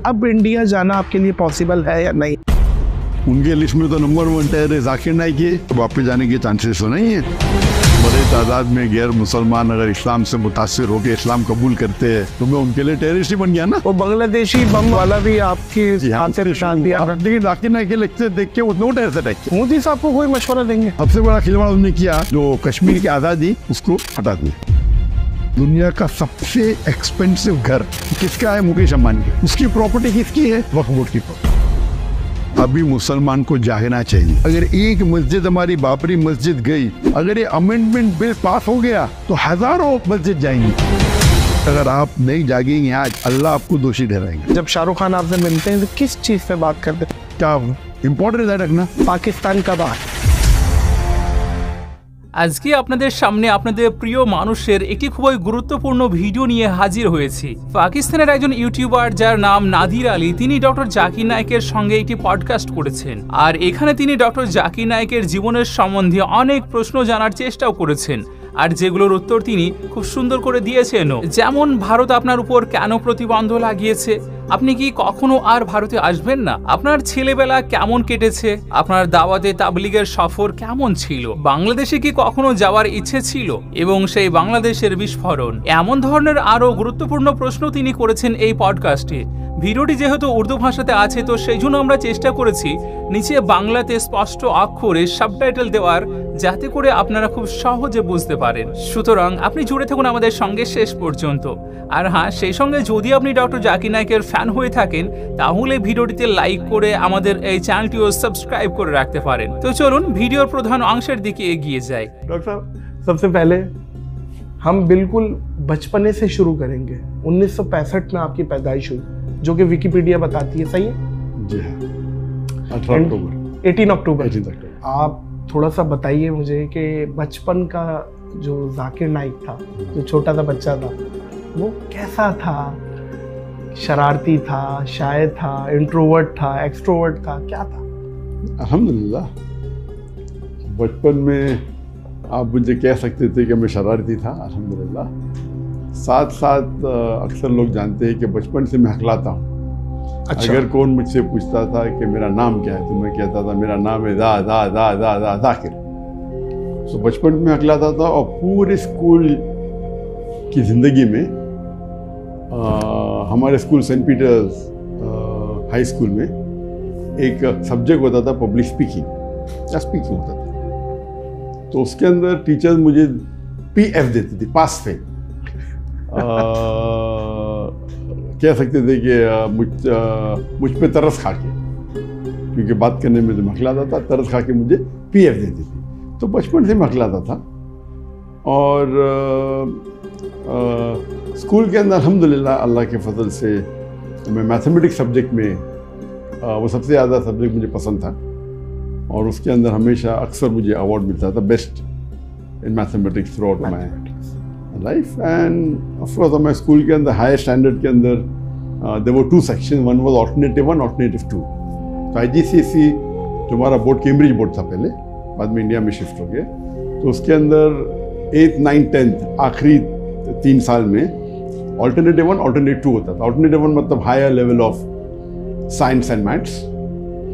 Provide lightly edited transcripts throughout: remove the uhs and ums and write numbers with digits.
अब इंडिया जाना आपके लिए पॉसिबल है या नहीं? उनके लिस्ट में तो नंबर 1 टेररिस्ट जाकिर नाइक है, वापस जाने के चांसेस तो नहीं है। बड़े तादाद में गैर मुसलमान अगर इस्लाम से मुतासिर होकर इस्लाम कबूल करते हैं तो मैं उनके लिए टेररिस्ट ही बन गया ना। वो बांग्लादेशी बम वाला भी आपकी हाथ से निशान दिया, लेकिन जाकिर नाइक के लेक्चर देख के वो नो टेररिस्ट अटैक किया। मोदी साहब को कोई मशवरा देंगे? सबसे बड़ा खिलवाड़ उन्होंने किया जो कश्मीर की आज़ादी उसको हटा दिया। दुनिया का सबसे एक्सपेंसिव घर किसका है? मुकेश अंबानी का। उसकी प्रॉपर्टी किसकी है? वक्फ बोर्ड की प्रॉपर्टी। अभी मुसलमान को जागना चाहिए। अगर एक मस्जिद हमारी बाबरी मस्जिद गई, अगर ये अमेंडमेंट बिल पास हो गया तो हजारों मस्जिद जाएंगी। अगर आप नहीं जागेंगे आज, अल्लाह आपको दोषी ठहराएंगे। जब शाहरुख खान आपसे मिलते हैं तो किस चीज पे बात करते हैं? क्या इम्पोर्टेंट है रखना? पाकिस्तान का बात। আজকে আপনাদের সামনে আপনাদের প্রিয় মানুষের একটি খুবই গুরুত্বপূর্ণ ভিডিও নিয়ে হাজির হয়েছি। পাকিস্তানের একজন ইউটিউবার যার নাম নাদির আলী, তিনি ডক্টর জাকির নায়েকের সঙ্গে একটি পডকাস্ট করেছেন। আর এখানে তিনি ডক্টর জাকির নায়েকের জীবনের সম্বন্ধে অনেক প্রশ্ন জানার চেষ্টাও করেছেন, আর যেগুলোর উত্তর তিনি খুব সুন্দর করে দিয়েছেনও। যেমন ভারত আপনার উপর কেন প্রতিবন্ধ লাগিয়েছে, আপনি কি কখনো আর ভারতে আসবেন না, আপনার ছেলেবেলা কেমন কেটেছে, আপনার দাওয়াতে তাবলিগের সফর কেমন ছিল, বাংলাদেশে কি কখনো যাওয়ার ইচ্ছে ছিল, এবং সেই বাংলাদেশের বিস্ফোরণ, এমন ধরনের আরো গুরুত্বপূর্ণ প্রশ্ন তিনি করেছেন এই পডকাস্টে। ভিডিওটি যেহেতু উর্দু ভাষাতে আছে তো সেই জন্য আমরা চেষ্টা করেছি নিচে বাংলাতে স্পষ্ট অক্ষরে সাবটাইটেল দেওয়ার, যাতে করে আপনারা খুব সহজে বুঝতে পারেন। সুতরাং আপনি জুড়ে থাকুন আমাদের সঙ্গে শেষ পর্যন্ত। আর হ্যাঁ, সেই সঙ্গে যদি আপনি ডক্টর জাকির নায়েকের ফ্যান হয়ে থাকেন তাহলে ভিডিওটিতে লাইক করে আমাদের এই চ্যানেলটিও সাবস্ক্রাইব করে রাখতে পারেন। তো চলুন ভিডিওর প্রধান অংশের দিকে এগিয়ে যাই। डॉक्टर साहब, सबसे पहले हम बिल्कुल बचपने से शुरू करेंगे। 1965 में आपकी पैदाइश हुई, जो कि विकिपीडिया बताती है, सही है? जी हाँ, 18 अक्टूबर। आप थोड़ा सा बताइए मुझे कि बचपन का जो जाकिर नाइक था, जो छोटा सा बच्चा था, वो कैसा था? शरारती था, शाय था, इंट्रोवर्ट था, एक्सट्रोवर्ट था, क्या था? अल्हम्दुलिल्लाह, बचपन में आप मुझे कह सकते थे कि मैं शरारती था। अल्हम्दुलिल्लाह, साथ साथ अक्सर लोग जानते हैं कि बचपन से मैं हकलाता हूँ। अच्छा। अगर कौन मुझसे पूछता था कि मेरा नाम क्या है तो मैं कहता था मेरा नाम है जाकिर। तो बचपन में हकलाता था। और पूरे स्कूल की ज़िंदगी में हमारे school Saint Peter's high school में एक सब्जेक्ट होता था पब्लिक स्पीकिंग, या स्पीकिंग होता था। तो उसके अंदर टीचर्स मुझे PF देती थी, पास फेल। कह सकते थे कि मुझ पे तरस खा के, क्योंकि बात करने में तो मखलाता था, तरस खा के मुझे PF देती थी। तो बचपन से मखलाता था। और स्कूल के अंदर अल्हम्दुलिल्लाह अल्लाह के फजल से मैं मैथमेटिक्स सब्जेक्ट में वो सबसे ज़्यादा सब्जेक्ट मुझे पसंद था। और उसके अंदर हमेशा अक्सर मुझे अवार्ड मिलता था best in mathematics throughout my life. And of course हमारे स्कूल के अंदर हायर स्टैंडर्ड के अंदर there were 2 section, one was alternative 1, alternative 2। तो IGCSE जो हमारा बोर्ड कैम्ब्रिज बोर्ड था पहले, बाद में इंडिया में शिफ्ट हो गया। तो उसके अंदर 8th 9th 10th आखिरी 3 साल में ऑल्टरनेटिव 1, ऑल्टरनेटिव 2 होता था। ऑल्टरनेटिव 1 मतलब higher level of science and maths,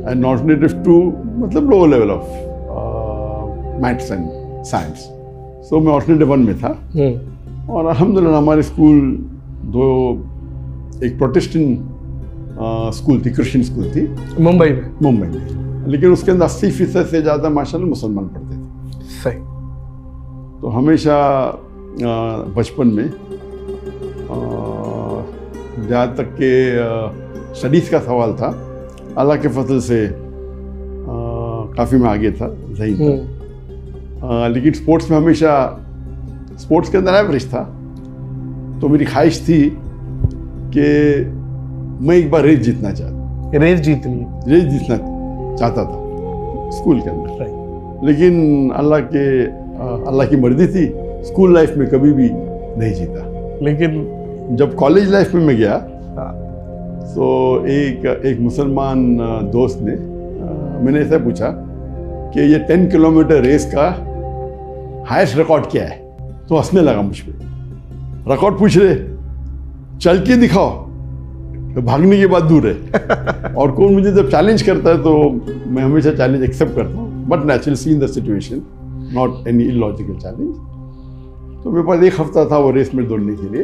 and alternative 2 मतलब lower level of maths and science. So मैं ऑल्टरनेटिव 1 में था। और अल्हम्दुलिल्लाह हमारे स्कूल एक प्रोटेस्टेंट स्कूल थी, क्रिश्चियन स्कूल थी मुंबई में, लेकिन उसके अंदर 80% से ज़्यादा माशाल्लाह मुसलमान पढ़ते थे। सही। तो हमेशा बचपन में जहाँ तक के स्टडीज़ का सवाल था, अल्लाह के फजल से काफ़ी मैं आगे था, सही था। लेकिन स्पोर्ट्स में हमेशा, स्पोर्ट्स के अंदर एवरेज था। तो मेरी ख्वाहिश थी कि मैं एक बार रेस जीतना चाहता, रेस जीतना चाहता था स्कूल के अंदर। लेकिन अल्लाह की मर्जी थी, स्कूल लाइफ में कभी भी नहीं जीता। लेकिन जब कॉलेज लाइफ में मैं गया तो एक मुसलमान दोस्त ने मैंने ऐसा पूछा कि ये 10 किलोमीटर रेस का हाईएस्ट रिकॉर्ड क्या है? तो हंसने लगा मुझ पे। रिकॉर्ड पूछ रहे, चल के दिखाओ। भागने की बात दूर है। और कौन मुझे जब चैलेंज करता है तो मैं हमेशा चैलेंज एक्सेप्ट करता हूँ, but naturally see in the situation, not any illogical challenge. तो मेरे पास 1 हफ्ता था वो रेस में दौड़ने के लिए,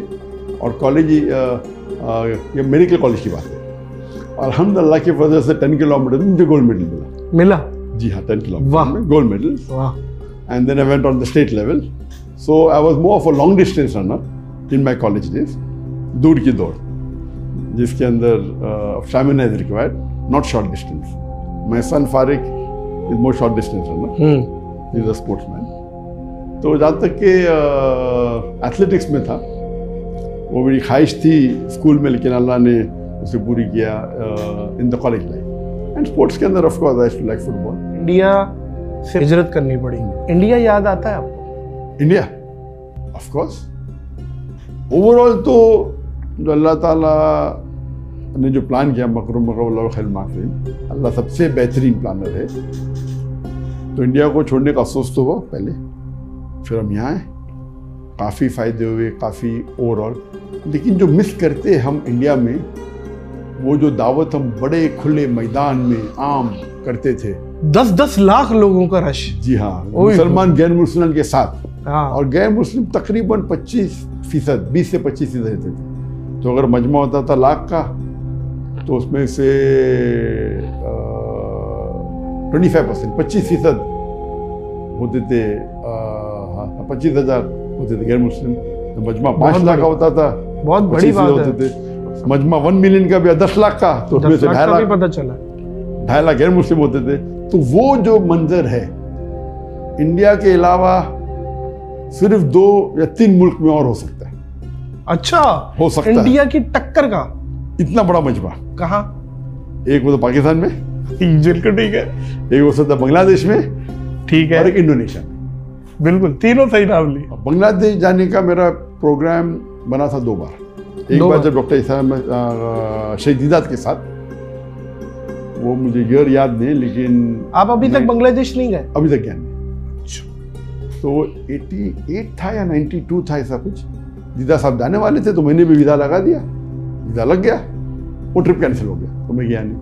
और कॉलेज ये मेडिकल कॉलेज की बात है। अल्हम्दुलिल्लाह की वजह से 10 किलोमीटर में मुझे गोल्ड मेडल मिला। जी हाँ, 10 किलोमीटर में gold medal. And then I went on the state level. So I was more of a long distance runner in my college days, दूर की दौड़, जिसके अंदर stamina is required, not short distance. My son Farik is more short distance runner, is a sportsman. तो जहाँ तक कि athletics में था, वो मेरी ख्वाहिश थी स्कूल में, लेकिन अल्लाह ने उसे पूरी किया in the college life. And sports के अंदर of course I used to like football. India से हिजरत करनी पड़ी, इंडिया याद आता है आपको? इंडिया ऑफ कोर्स, ओवरऑल तो जो अल्लाह ताला ने जो प्लान किया, मकरूम खैर माफिन, अल्लाह सबसे बेहतरीन प्लानर है। तो इंडिया को छोड़ने का अफसोस तो हुआ पहले, फिर हम यहाँ आए, काफ़ी फ़ायदे हुए, काफ़ी ओवरऑल। लेकिन जो मिस करते हम इंडिया में, वो जो दावत हम बड़े खुले मैदान में आम करते थे, 10-10 लाख लोगों का रश। जी हाँ, मुसलमान गैर मुस्लिम के साथ। हाँ। और गैर मुस्लिम तकरीबन 25%, 20 से 25% रहते थे। तो अगर मजमा होता था लाख का, तो उसमें से 25%, 25% होते थे, 25,000 होते थे गैर मुस्लिम। तो मजमा 5 लाख का होता था, बहुत बड़ी बात होते थे। मजमा 1 मिलियन का भी 10 लाख का, तो उसमें से 2.5 लाख पता चला, 2.5 लाख गैर मुस्लिम होते थे। तो वो जो मंजर है, इंडिया के अलावा सिर्फ 2 या 3 मुल्क में और हो सकता है। अच्छा, हो सकता है इंडिया की टक्कर का इतना बड़ा मजमा। कहाँ? एक वो तो पाकिस्तान में, बिल्कुल ठीक है। एक हो सकता है बांग्लादेश में, ठीक है, और एक इंडोनेशिया में। बिल्कुल, तीनों सही नाम लिए। बांग्लादेश जाने का मेरा प्रोग्राम बना था 2 बार। एक बार जब डॉक्टर इस्लाम शहीदात के साथ, वो मुझे ईयर याद नहीं, लेकिन आप अभी तक बांग्लादेश नहीं गए? अभी तक गया नहीं। तो 88 था या 92 था, ऐसा कुछ। दीदा साहब जाने वाले थे, तो मैंने भी वीज़ा लगा दिया, वीज़ा लग गया, वो ट्रिप कैंसिल हो गया, तो मैं गया नहीं।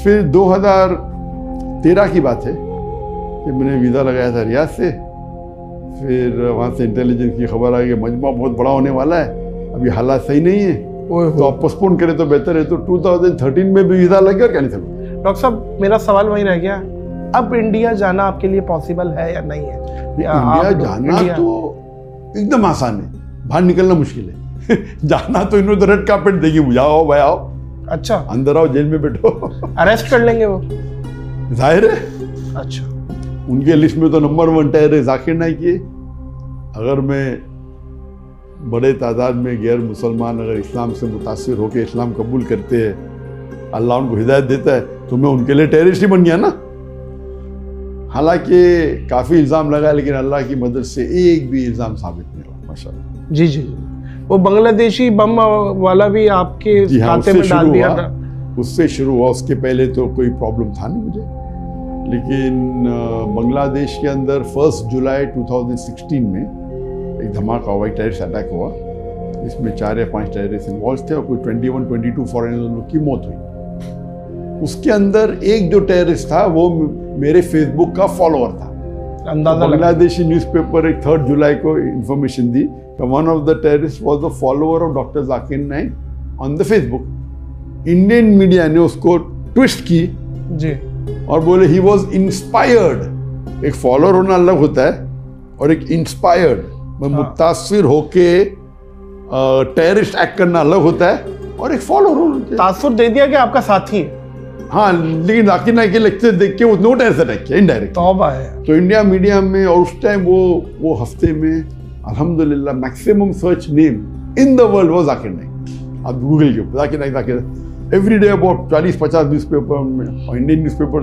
फिर 2013 की बात है कि मैंने वीज़ा लगाया था रियाद से। फिर वहाँ से इंटेलिजेंस की खबर आ गई मजमा बहुत बड़ा होने वाला है, अभी हालात सही नहीं है, तो आप पोस्टपोन करें तो बेहतर है। तो 2013 में भी वीज़ा लग गया, कैंसिल हो गया। डॉक्टर साहब, मेरा सवाल वही रह गया, अब इंडिया जाना आपके लिए पॉसिबल है या नहीं है? इंडिया जाना तो एकदम आसान है, बाहर निकलना मुश्किल है। जाना तो इन्होंने रेड कार्पेट देगी, मुझे आओ भाई आओ, अच्छा अंदर आओ, जेल में बैठो, अरेस्ट कर लेंगे वो, जाहिर है। अच्छा, उनके लिस्ट में तो नंबर 1 टायर है जाकिर नाइक के। अगर मैं बड़े तादाद में गैर मुसलमान अगर इस्लाम से मुतासिर होकर इस्लाम कबूल करते हैं, अल्लाह उनको हिदायत देता है, तो मैं उनके लिए टेररिस्ट ही बन गया ना। हालांकि काफ़ी इल्ज़ाम लगा, लेकिन अल्लाह की मदद से एक भी इल्ज़ाम साबित नहीं हुआ, माशाल्लाह। जी जी, वो बांग्लादेशी बम वाला भी आपके खाते में डाल दिया था? उससे शुरू हुआ, उसके पहले तो कोई प्रॉब्लम था नहीं मुझे। लेकिन बांग्लादेश के अंदर 1 जुलाई 2016 में एक धमाका हुआ, एक टेररिस्ट अटैक हुआ, इसमें 4 या 5 टेररिस्ट इन्वॉल्व थे और कोई 21-22 फॉरेनर की मौत हुई। उसके अंदर एक जो टेररिस्ट था वो मेरे फेसबुक का फॉलोअर था। अंदाजा बांग्लादेशी न्यूज़पेपर एक 3 जुलाई को इंफॉर्मेशन दी कि one of the terrorist was the follower of doctor Zakir Naik on the Facebook. Indian media ने उसको ट्विस्ट की जी और बोले ही वॉज इंस्पायर्ड। एक फॉलोअर होना अलग होता है और एक इंस्पायर्ड मुतासिर होके टेररिस्ट एक्ट करना अलग होता है, और एक फॉलोअर होना। तासुर दे दिया कि आपका साथी है। हाँ, लेकिन जाकिर नाइक के लेक्चर देख के उसने टेररिस्ट अटैक किया इनडायरेक्ट। तौबा है। तो इंडिया मीडिया में और उस टाइम वो हफ्ते में अल्हम्दुलिल्लाह maximum search name in the world was Zakir Naik. आप गूगल के Zakir Naik every day about 40-50 newspaper में, और इंडियन न्यूज़पेपर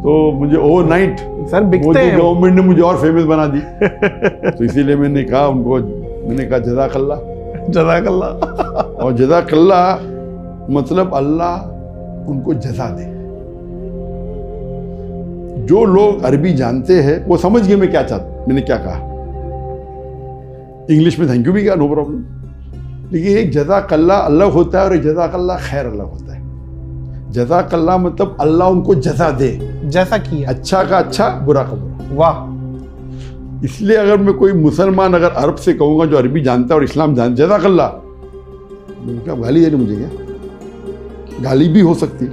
तो मुझे ओवरनाइट सर बिकते हैं, गवर्नमेंट ने मुझे और फेमस बना दी। तो इसीलिए मैंने कहा जज़ाकल्लाह और जज़ाकल्लाह मतलब अल्लाह उनको जज़ा दे। जो लोग अरबी जानते हैं वो समझ गए मैंने क्या कहा। इंग्लिश में थैंक यू भी कहा, नो प्रॉब्लम। लेकिन एक जज़ाकल्लाह अलग होता है और एक जज़ाकल्लाह खैर अलग होता है। जज़ाकल्लाह मतलब अल्लाह उनको जज़ा दे, जैसा किया, अच्छा का अच्छा, बुरा का बुरा। वाह। इसलिए अगर मैं कोई मुसलमान अगर अरब से कहूँगा जो अरबी जानता है और इस्लाम जानता, जज़ाकल्लाह, क्या गाली दे रही मुझे? क्या गाली भी हो सकती है,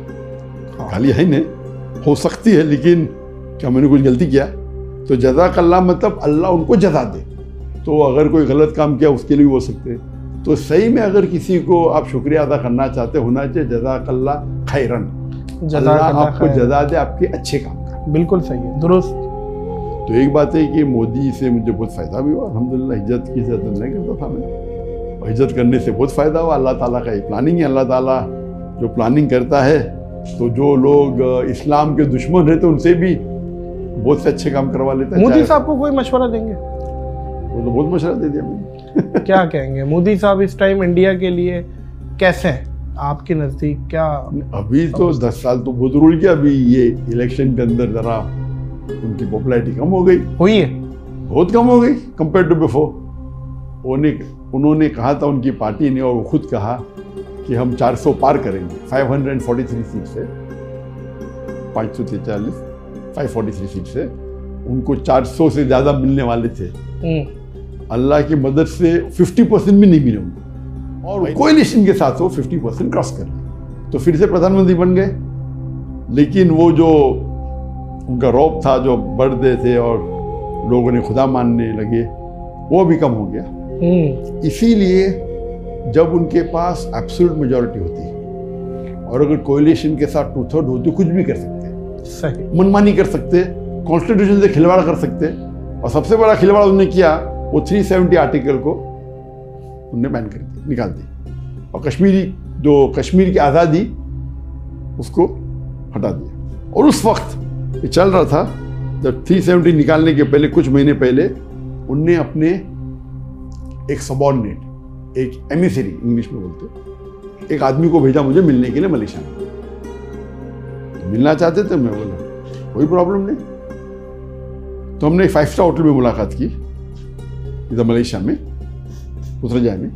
गाली है नहीं, हो सकती है, लेकिन क्या मैंने कुछ गलती किया? तो जज़ाकल्लाह मतलब अल्लाह उनको जज़ा दे। तो अगर कोई गलत काम किया उसके लिए भी हो सकते हैं। तो सही में अगर किसी को आप शुक्रिया अदा करना चाहते, होना चाहिए जज़ाकल्लाह खैरन, अल्लाह आपको जज़ा दे आपके अच्छे काम का। बिल्कुल सही है, दुरुस्त। तो एक बात है कि मोदी से मुझे बहुत फ़ायदा भी हुआ, अल्हम्दुलिल्लाह। हिज्जत की इज्जत नहीं करता था मैं, और हिज्जत करने से बहुत फ़ायदा हुआ। अल्लाह ताला का एक प्लानिंग है, अल्लाह ताला जो प्लानिंग करता है, तो जो लोग इस्लाम के दुश्मन रहते उनसे भी बहुत से अच्छे काम करवा लेता है। मोदी साहब को कोई मशवरा देंगे? वो तो बहुत मशवरा दे दिया मैंने। क्या कहेंगे मोदी साहब इस टाइम इंडिया के लिए कैसे हैं आपके नज़दीक? क्या अभी तो 10 साल तो बहुत रूल किया, अभी ये इलेक्शन के अंदर जरा उनकी पॉपुलैरिटी कम हो गई, हुई है, बहुत कम हो गई कंपेयर टू बिफोर। उन्होंने कहा था, उनकी पार्टी ने, और वो खुद कहा कि हम 400 पार करेंगे, 543 सीट से, 543 सीट से उनको 400 से ज़्यादा मिलने वाले थे। अल्लाह की मदद से 50% भी नहीं मिले उनको, और कोएलिशन के साथ वो 50% क्रॉस कर लिए, तो फिर से प्रधानमंत्री बन गए। लेकिन वो जो उनका रौब था, जो बढ़ते थे और लोगों ने खुदा मानने लगे, वो भी कम हो गया। इसीलिए जब उनके पास एब्सोल्यूट मेजॉरिटी होती है और अगर कोएलिशन के साथ 2/3 होती, कुछ भी कर सकते हैं, सही मनमानी कर सकते, कॉन्स्टिट्यूशन से खिलवाड़ कर सकते। और सबसे बड़ा खिलवाड़ उन्होंने किया, वो 370 आर्टिकल को उन्होंने बैन कर दिया, निकाल दिया, और कश्मीर की आज़ादी उसको हटा दिया। और उस वक्त ये चल रहा था, जब 370 निकालने के पहले, कुछ महीने पहले, उनने अपने एक सबॉर्डिनेट, एक एमिसरी इंग्लिश में बोलते, एक आदमी को भेजा मुझे मिलने के लिए मलेशिया में। मिलना चाहते थे, मैं बोला कोई प्रॉब्लम नहीं। तो हमने एक 5 स्टार होटल में मुलाकात की इधर मलेशिया में, पुत्रजाय में।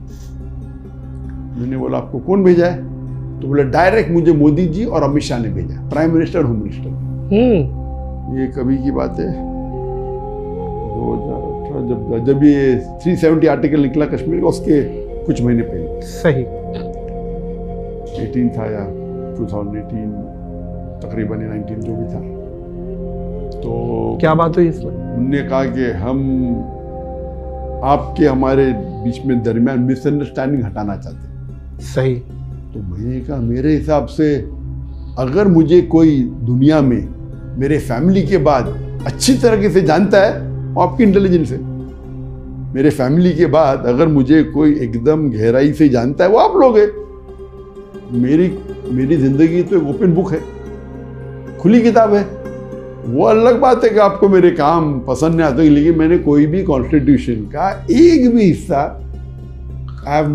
मैंने बोला आपको कौन भेजा है? तो बोला डायरेक्ट मुझे मोदी जी और अमित शाह ने भेजा, प्राइम मिनिस्टर, होम मिनिस्टर। ये कभी की बात है, 2018 जब ये 370 आर्टिकल निकला कश्मीर का, उसके कुछ महीने पहले। सही 18 था या 2018 तकरीबन 19 जो भी था। तो क्या बात हुई इसमें? उन्होंने कहा कि हम आपके हमारे बीच में दरमियान मिसअंडरस्टैंडिंग हटाना चाहते हैं। सही। तो मैंने कहा मेरे हिसाब से अगर मुझे कोई दुनिया में मेरे फैमिली के बाद अच्छी तरीके से जानता है, वो आपकी इंटेलिजेंस है। मेरे फैमिली के बाद अगर मुझे कोई एकदम गहराई से जानता है, वो आप लोग हैं। मेरी जिंदगी तो एक ओपन बुक है, खुली किताब है। वो अलग बात है कि आपको मेरे काम पसंद नहीं आते, लेकिन मैंने कोई भी कॉन्स्टिट्यूशन का एक भी हिस्सा, I have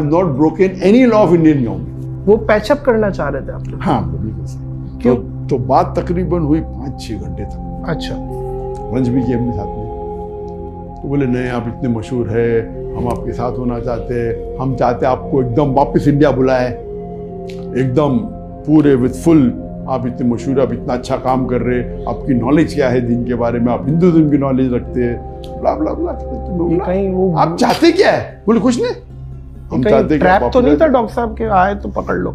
not broken any law of Indian government. वो पैचअप करना चाह रहे थे आप लोग? हाँ, बिल्कुल सही। क्यों? तो बात तकरीबन हुई 5-6 घंटे तक। अच्छा। लंच भी किया अपने साथ में। तो बोले नहीं, आप इतने मशहूर है, हम आपके साथ होना चाहते हैं, हम चाहते आपको एकदम वापस इंडिया बुलाए, एकदम पूरे विद फुल, आप इतने मशहूर, आप इतना अच्छा काम कर रहे, आपकी नॉलेज क्या है दिन के बारे में, आप हिंदुइज्म की नॉलेज रखते हैं, ब्ला ब्ला ब्ला। आप चाहते क्या है? बोले कुछ नहीं, हम चाहते ट्रैप तो नहीं था डॉक्टर साहब के, आए तो पकड़ लो,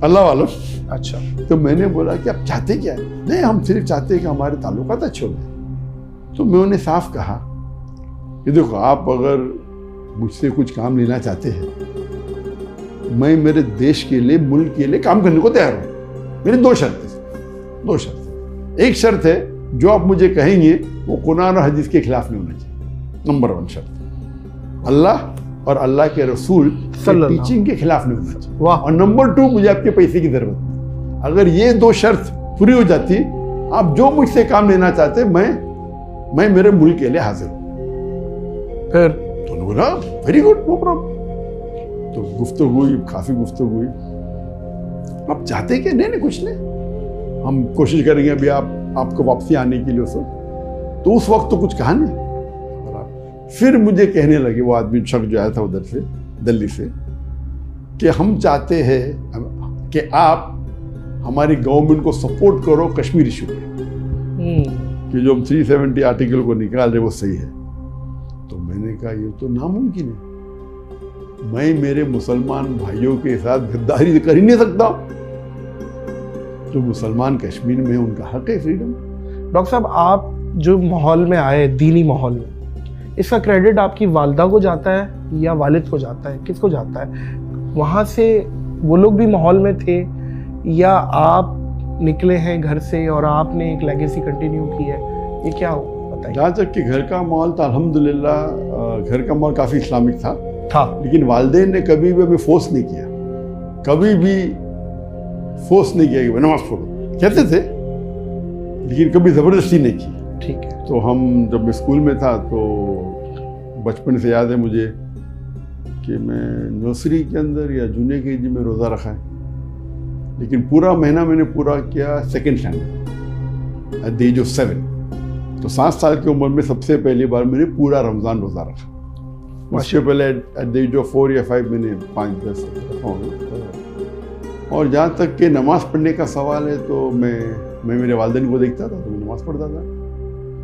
अल्लाह वालों। अच्छा। तो मैंने बोला कि आप चाहते क्या है? नहीं, हम सिर्फ चाहते हैं कि हमारे ताल्लुकात अच्छे हो जाए। तो मैं उन्हें साफ कहा कि देखो, आप अगर मुझसे कुछ काम लेना चाहते हैं, मैं मेरे देश के लिए, मुल्क के लिए काम करने को तैयार हूँ। मेरी 2 शर्त। एक शर्त है, जो आप मुझे कहेंगे वो कुरान और हदीस के खिलाफ नहीं होना चाहिए, नंबर 1 शर्त। अल्लाह और अल्लाह के रसूल टीचिंग के खिलाफ नहीं होना चाहिए। वाह। और नंबर 2, मुझे आपके पैसे की जरूरत नहीं। अगर ये 2 शर्त पूरी हो जाती, आप जो मुझसे काम लेना चाहते, मैं मेरे मुल्क के लिए हाजिर हूँ। फिर तो बोला वेरी गुड, नो प्रॉब्लम। तो गुफ्तगू हुई, काफी गुफ्तगू हुई। आप चाहते क्या? नहीं, कुछ नहीं, हम कोशिश करेंगे अभी आपको वापसी आने के लिए। तो उस वक्त तो कुछ कहा नहीं, फिर मुझे कहने लगे वो आदमी शख्स जो आया था उधर से, दिल्ली से, कि हम चाहते हैं कि आप हमारी गवर्नमेंट को सपोर्ट करो कश्मीर इशू में, कि जो हम 370 आर्टिकल को निकाल रहे वो सही है। तो मैंने कहा ये तो नामुमकिन है, मैं मेरे मुसलमान भाइयों के साथ गद्दारी कर ही नहीं सकता। जो मुसलमान कश्मीर में उनका हक है फ्रीडम। डॉक्टर साहब, आप जो माहौल में आए, दीनी माहौल में, इसका क्रेडिट आपकी वालिदा को जाता है या वालिद को जाता है, किसको जाता है? वहाँ से वो लोग भी माहौल में थे या आप निकले हैं घर से और आपने एक लेगेसी कंटिन्यू की है, ये क्या हो बताइए। जहाँ तक कि घर का माहौल था, अल्हम्दुलिल्लाह घर का माहौल काफ़ी इस्लामिक था, लेकिन वालिदैन ने कभी भी हमें फोर्स नहीं किया, कभी भी फोर्स नहीं किया कि नमाज पढ़ो, कहते थे लेकिन कभी ज़बरदस्ती नहीं की। ठीक है। तो हम जब मैं स्कूल में था तो बचपन से याद है मुझे कि मैं नर्सरी के अंदर या जूनियर केजी में रोज़ा रखा है, लेकिन पूरा महीना मैंने पूरा किया second standard at the age of 7। तो 7 साल की उम्र में सबसे पहली बार मैंने पूरा रमज़ान रोज़ा रखा। उसके पहले एट द एज ऑफ 4 या 5 मैंने 5-10 रखा होगा। और जहाँ तक कि नमाज़ पढ़ने का सवाल है तो मैं मेरे वालिदैन को देखता था तो मैं नमाज़ पढ़ता था,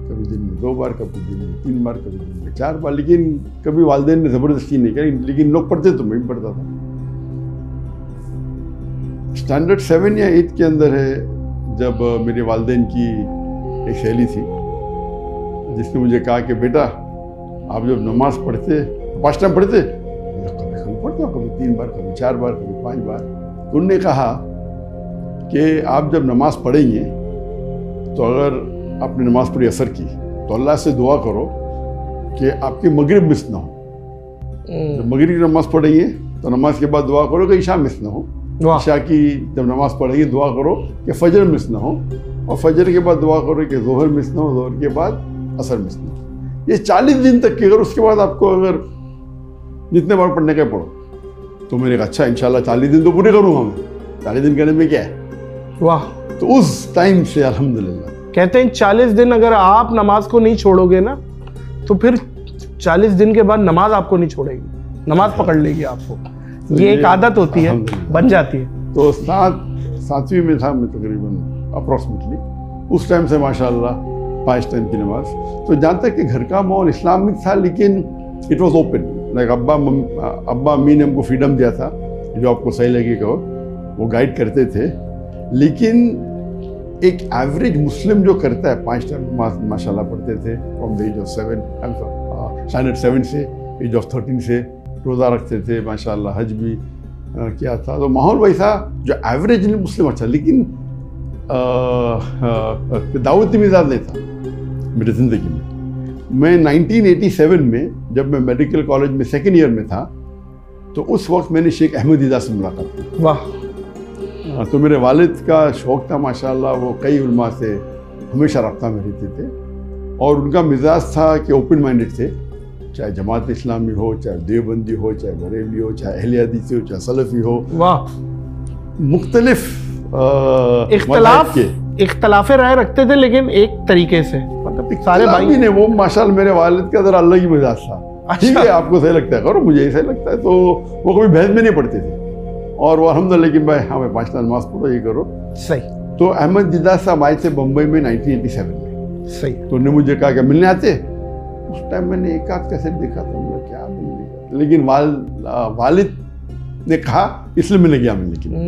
कभी दिन में 2 बार, कभी दिन में 3 बार, कभी दिन में 4 बार, लेकिन कभी वालिदैन ने ज़बरदस्ती नहीं करी, लेकिन लोग पढ़ते तो मैं भी पढ़ता था। स्टैंडर्ड 7 या 8 के अंदर है जब मेरे वालिदैन की एक सहेली थी जिसने मुझे कहा कि बेटा आप जब नमाज पढ़ते 5 टाइम पढ़ते, कभी पढ़ता हूँ, कभी 3 बार, कभी 4 बार, कभी 5 बार। तो उन्होंने कहा कि आप जब नमाज पढ़ेंगे तो अगर आपने नमाज पढ़ी असर की तो अल्लाह से दुआ करो कि आपकी मगरिब मिस ना हो। जब मगरिब की नमाज पढ़ेंगे तो नमाज के बाद दुआ करो कि ईशा मिस ना हो। ईशा की जब नमाज पढ़ेंगे दुआ करो कि फजर मिस ना हो, और फजर के बाद दुआ करो कि जोहर मिस ना हो, जोहर के बाद असर मिस ना हो। ये 40 दिन तक की, अगर उसके बाद आपको अगर जितने बार पढ़ने का पढ़ो तो मैंने कहा अच्छा इंशाल्लाह 40 दिन तो पूरे करूँगा मैं, 40 दिन करने में क्या है। वाह। तो उस टाइम से अल्हम्दुलिल्लाह कहते हैं 40 दिन अगर आप नमाज को नहीं छोड़ोगे ना तो फिर 40 दिन के बाद नमाज आपको नहीं छोड़ेगी, नमाज पकड़ लेगी आपको। तो ये एक आदत होती है, बन जाती है। तो 7वीं में था मैं तकरीबन अप्रॉक्सीमेटली, उस टाइम से माशाल्लाह 5 टाइम की नमाज। तो जहाँ तक कि घर का माहौल इस्लामिक था, लेकिन इट वॉज ओपन, लाइक अब्बा अम्मी ने हमको फ्रीडम दिया था, जो आपको सही लगे कहो वो गाइड करते थे। लेकिन एक एवरेज मुस्लिम जो करता है 5 टाइम नमाज माशाल्लाह पढ़ते थे from the age of 7, standard 7 से एज ऑफ 13 से रोज़ा रखते थे माशाल्लाह, हज भी किया था। तो माहौल वैसा जो एवरेज मुस्लिम अच्छा, लेकिन दावती मिजाज नहीं था मेरी ज़िंदगी में। मैं 1987 में जब मैं मेडिकल कॉलेज में 2nd ईयर में था तो उस वक्त मैंने शेख अहमद दीदा से मुलाकात की। वाह। तो मेरे वालिद का शौक़ था माशाल्लाह, वो कई उलमा से हमेशा रब्ता में रहते थे और उनका मिजाज था कि ओपन माइंडेड थे, चाहे जमात इस्लामी हो, चाहे देवबंदी हो, चाहे बरेली हो, चाहे अहले हदीस हो, चाहे सलफ़ी हो। वाह। मुख्तलिफ इख्तलाफे राय रखते थे लेकिन एक तरीके से, मतलब सारे भाई ने। वो माशाल्लाह मेरे वालिद का ज़रा अलग ही मिजाज था। ठीक है, आपको सही लगता है करो, मुझे ऐसा लगता है। तो वो कभी बहस में नहीं पढ़ते थे और वो अल्हम्दुलिल्लाह कि भाई हमें 5 टाइम नमाज पढ़ो, ये करो सही। तो अहमद दीदा साहब आए थे बम्बई में 1987 में। सही। तो उन्होंने मुझे कहा कि मिलने आते। उस टाइम मैंने एक आध कैसेट देखा था, मैं क्या मिलने, लेकिन वालिद ने कहा इसलिए मिलने गया मिलने के लिए।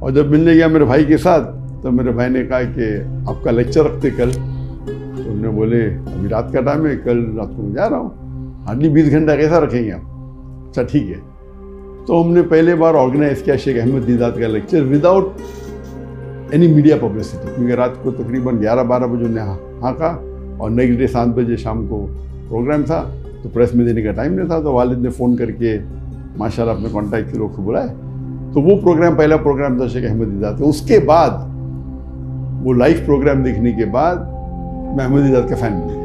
और जब मिलने गया मेरे भाई के साथ तो मेरे भाई ने कहा कि आपका लेक्चर रखते कल। तो उन्होंने बोले अभी रात का टाइम है, कल रात को मैं जा रहा हूँ, हार्डली 20 घंटा कैसा रखेंगे आप। अच्छा ठीक है। तो हमने पहले बार ऑर्गेनाइज किया शेख अहमद दीदात का lecture without any media publicity, क्योंकि रात को तकरीबन 11-12 बजे उन्हें हाँका और नेक्स्ट डे 7 बजे शाम को प्रोग्राम था, तो प्रेस में देने का टाइम नहीं था। तो वालिद ने फ़ोन करके माशाल्लाह अपने कॉन्टैक्ट के लोग को बुलाए, तो वो प्रोग्राम पहला प्रोग्राम था शेख अहमद दीदात। उसके बाद वो लाइव प्रोग्राम देखने के बाद मैं अहमद दीदात का फ़ैन बन गया।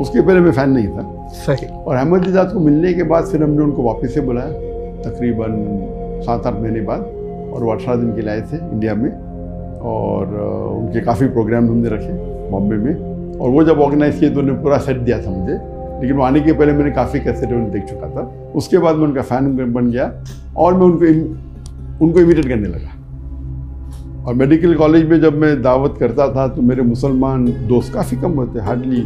उसके पहले मैं फ़ैन नहीं था। सही। और अहमद दीदात को मिलने के बाद फिर हमने उनको वापस से बुलाया तकरीबन 7-8 महीने बाद, और वो 18 दिन के लिए आए थे इंडिया में और उनके काफ़ी प्रोग्राम हमने रखे बॉम्बे में। और वो जब ऑर्गेनाइज़ किए तो उन्होंने पूरा सेट दिया था मुझे लेकिन वो आने के पहले मैंने काफ़ी कैसेट उन्हें देख चुका था। उसके बाद मैं उनका फ़ैन बन गया और मैं उनको इमिटेट करने लगा। और मेडिकल कॉलेज में जब मैं दावत करता था तो मेरे मुसलमान दोस्त काफ़ी कम होते, हार्डली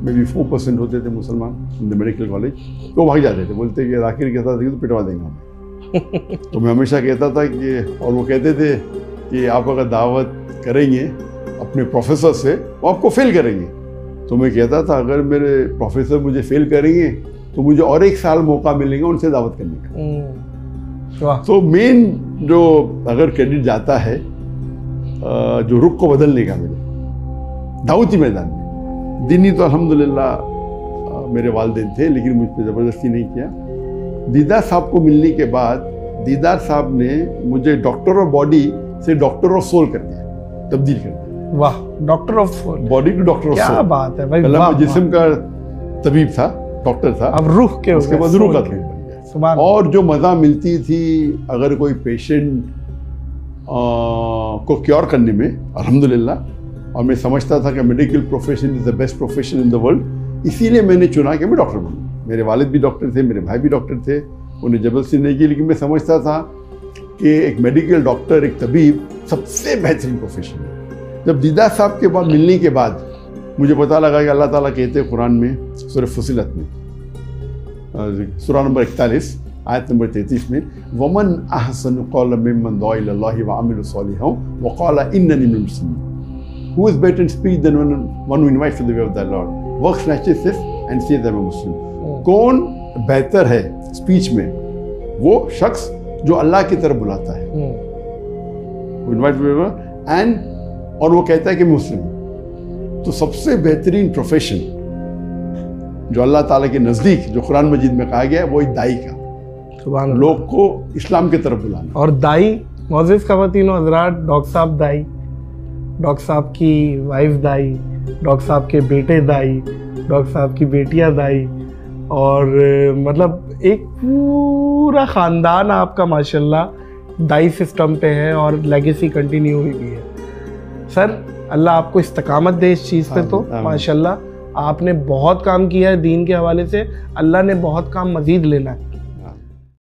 मे बी 4% होते थे मुसलमान इन द मेडिकल कॉलेज। तो भाग जाते थे, बोलते कि जाकिर के साथ तो पिटवा देंगे हमें। तो मैं हमेशा कहता था कि, और वो कहते थे कि आप अगर दावत करेंगे अपने प्रोफेसर से वो आपको फेल करेंगे। तो मैं कहता था अगर मेरे प्रोफेसर मुझे फेल करेंगे तो मुझे और 1 साल मौका मिलेगा उनसे दावत करने का। तो मेन जो अगर क्रेडिट जाता है जो रुख को बदलने का मेरे दावती मैदान में, दीनी तो अल्हम्दुलिल्लाह मेरे वालिदैन थे, लेकिन मुझ पर ज़बरदस्ती नहीं किया। दीदार साहब को मिलने के बाद दीदार साहब ने मुझे डॉक्टर ऑफ बॉडी से डॉक्टर ऑफ सोल कर दिया, तब्दील कर दिया। वाह, doctor of soul, body to doctor of soul, क्या बात है भाई। पहले मैं जिस्म का तबीब था, डॉक्टर था, अब रूह के, उसके बाद रूह का तबीब बन गया। और जो मज़ा मिलती थी अगर कोई पेशेंट को क्योर करने में, अल्हम्दुलिल्लाह, और मैं समझता था कि medical profession is the best profession in the world, इसीलिए मैंने चुना कि मैं डॉक्टर बनूँ। मेरे वालिद भी डॉक्टर थे, मेरे भाई भी डॉक्टर थे, उन्हें ज़बरदस्ती नहीं की, लेकिन मैं समझता था कि एक मेडिकल डॉक्टर, एक तबीब सबसे बेहतरीन प्रोफेशन है। जब दीदार साहब के बाद मिलने के बाद मुझे पता लगा कि अल्लाह ताला कहते हैं कुरान में सूरह फुसिलत में, सूरह नंबर 41 आयत नंबर 33 में, वमन अहसनु क़ौलन मिम्मन दुआ इलल्लाहि व अमिला सालिहान व क़ाला इन्ननी मिनल मुस्लिमीन। Who is better in speech than one who invites to the way of the Lord, works righteousness and says I'm a Muslim? कौन बेहतर है स्पीच में? वो शख्स जो अल्लाह की तरफ बुलाता है, एंड और वो कहता है कि मुस्लिम। तो सबसे बेहतरीन प्रोफेशन जो अल्लाह ताला के नज़दीक, जो कुरान मजीद में कहा गया है, वो एक दाई का, लोग को इस्लाम की तरफ बुलाना। और दाई, मोअज़्ज़िज़ ख़वातीन व हज़रात, डॉक्टर साहब दाई, डॉक्टर साहब की वाइफ दाई, डॉक्टर साहब के बेटे दाई, डॉक्टर साहब की बेटियां दाई, और मतलब एक पूरा ख़ानदान आपका माशाल्लाह दाई सिस्टम पे है और लेगेसी कंटिन्यू हुई भी है। सर अल्लाह आपको इस्तकामत दे इस चीज़ पे। तो माशाल्लाह आपने बहुत काम किया है दीन के हवाले से, अल्लाह ने बहुत काम मज़ीद लेना है।